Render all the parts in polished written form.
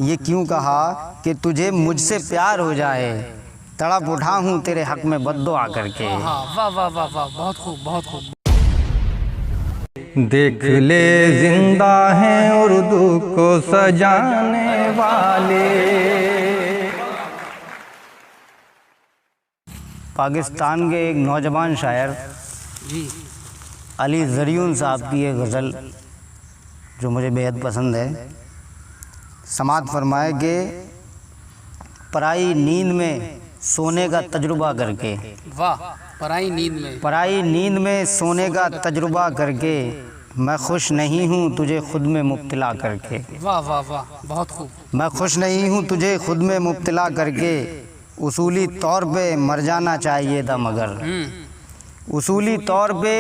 ये क्यों कहा कि तुझे मुझसे प्यार हो जाए, तड़प उठा हूँ तेरे हक में बद्दुआ करके। वाह वाह वाह वाह, बहुत खूब बहुत खूब। देख ले जिंदा हैं उर्दू को सजाने वाले। पाकिस्तान के एक नौजवान शायर जी अली ज़रियून साहब की एक गज़ल जो मुझे बेहद पसंद है। समात फरमाए कि पराई नींद में सोने का तजुर्बा करके, वाह, पराई नींद में, पराई नींद में सोने का तजुर्बा करके, मैं खुश नहीं हूँ तुझे खुद में मुब्तला करके। वाह वाह वाह, बहुत खूब। मैं खुश नहीं हूँ तुझे खुद में मुब्तला करके, उसूली तौर पे मर जाना चाहिए था मगर, उसूली तौर पे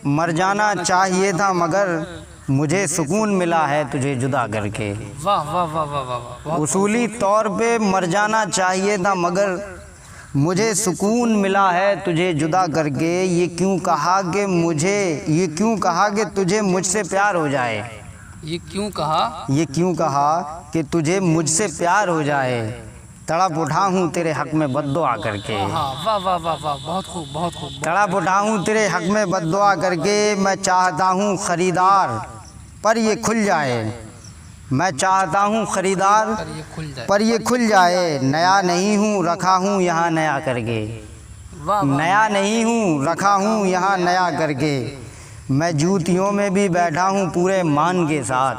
मर जाना चाहिए था मगर, मुझे सुकून मिला है तुझे जुदा करके। वाह वाह वाह वाह वाह, उसूली तौर पे मर जाना चाहिए था मगर, मुझे सुकून मिला है तुझे जुदा करके। ये क्यों कहा कि तुझे मुझसे प्यार हो जाए, ये क्यों कहा, ये क्यों कहा कि तुझे मुझसे प्यार हो जाए, तड़प उठा हूँ तेरे हक में बद्दुआ करके। वाह वाह वाह वाह, बहुत खूब बहुत खूब। तड़प उठा हूँ तेरे हक में बद्दुआ करके, मैं चाहता हूँ खरीदार पर ये खुल जाए, मैं चाहता हूँ खरीदार पर ये खुल जाए, नया नहीं हूँ रखा हूँ यहाँ नया करके। नया नहीं हूँ रखा हूँ यहाँ नया करके, मैं जूतियों में भी बैठा हूँ पूरे मान के साथ,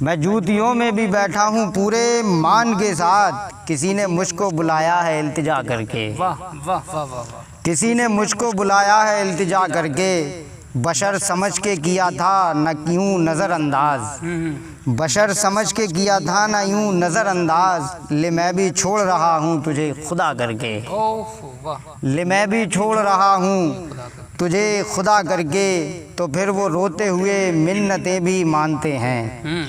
मैं जूतियों में भी बैठा हूँ पूरे मान के साथ, किसी ने मुझको बुलाया है इल्तिजा करके। वाह वाह वाह वाह, किसी ने मुझको बुलाया है इल्तिजा करके, बशर समझ के किया था न यूं नज़रअंदाज, बशर समझ के किया था न यूं नज़रअंदाज, ले मैं भी छोड़ रहा हूँ तुझे खुदा करके। ले मैं भी छोड़ रहा हूँ तुझे खुदा करके, तो फिर वो रोते हुए मिन्नतें भी मानते हैं,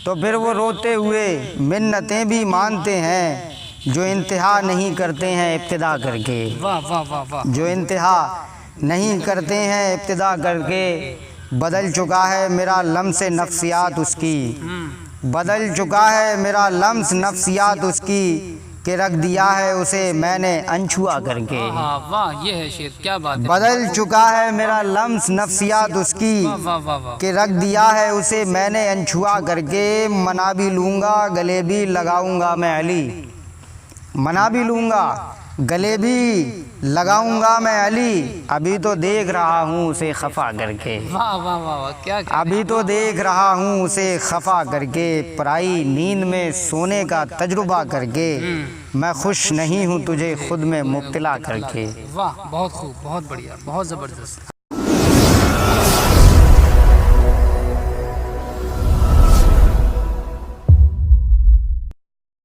तो फिर वो रोते हुए मिन्नतें भी मानते हैं, जो इंतहा नहीं करते हैं इब्तिदा करके। वाह वाह वाह वाह, जो इंतहा नहीं करते हैं इब्तिदा करके, बदल चुका है मेरा लम्स नफ्सियात उसकी, बदल चुका है मेरा लम्स नफ्सियात उसकी, कि रख दिया है उसे मैंने अनछुआ करके। वाह, ये है शेर, क्या बात है। बदल चुका है मेरा लम्स नफ्सियात उसकी, कि रख दिया है उसे मैंने अनछुआ करके, मना भी लूँगा गले भी लगाऊंगा मैं अली, मना भी लूँगा गले भी लगाऊंगा मैं अली, अभी तो देख रहा हूँ उसे खफा करके। वाह वाह वाह, क्या अभी तो देख रहा हूँ उसे खफा करके, पराई नींद में सोने का तजुर्बा करके, मैं खुश नहीं हूँ तुझे खुद में मुब्तला करके। वाह, बहुत खूब, बहुत बढ़िया, बहुत ज़बरदस्त।